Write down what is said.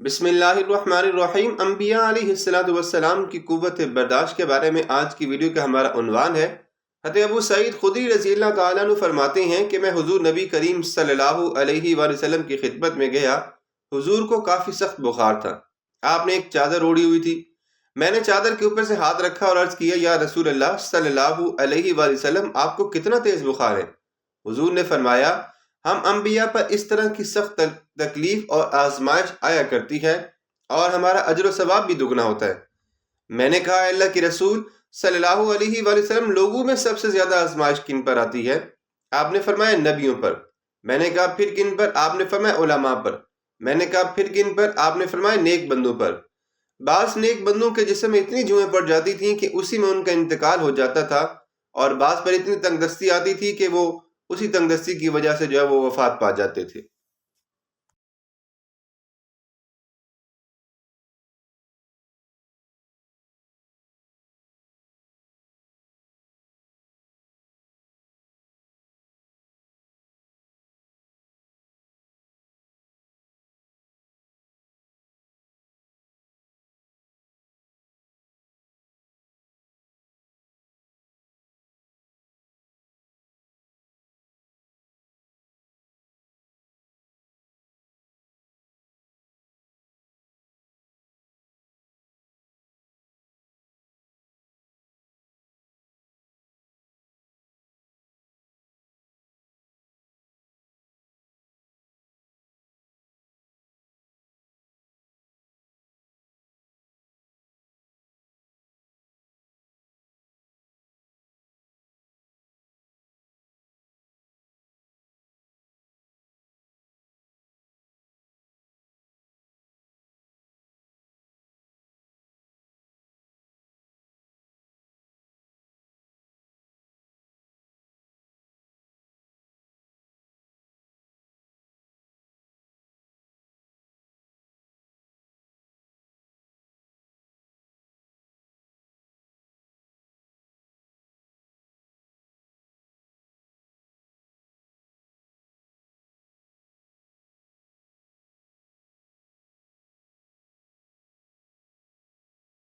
बिस्मिल्लाहिर्रहमानिर्रहीम। अंबिया अलैहिस्सलातु वस्सलाम की कुव्वत बर्दाश्त के बारे में आज की वीडियो का हमारा उन्वान है। हज़रत अबू सईद खुदरी रज़ियल्लाहु ताला अन्हु फरमाते हैं कि मैं हुजूर नबी करीम सल्लल्लाहु अलैहि वसल्लम की खिदमत में गया। हुजूर को काफ़ी सख्त बुखार था। आपने एक चादर ओढ़ी हुई थी। मैंने चादर के ऊपर से हाथ रखा और अर्ज़ किया, या रसूल अल्लाह सल्लल्लाहु अलैहि वसल्लम, आपको कितना तेज़ बुखार है? हुजूर ने फरमाया, हम अंबिया पर इस तरह की सख्त तकलीफ और आजमाइश आया करती है और हमारा अजर सवाब भी दुगना होता है। मैंने कहा, अल्लाह के रसूल सल्लल्लाहु अलैहि वसल्लम, लोगों में सबसे ज्यादा आजमाइश किन पर आती है? आपने फरमाया, नबियों पर। मैंने कहा, फिर किन पर? आपने फरमाया, उलमा पर। मैंने कहा, फिर किन पर? आपने फरमाया, नेक बंदों पर। बास नेक बंदों के जिस्म में इतनी जुएं पड़ जाती थीं कि उसी में उनका इंतकाल हो जाता था, और बास पर इतनी तंगदस्ती आती थी कि वो उसी तंगदस्ती की वजह से जो है वो वफात पा जाते थे।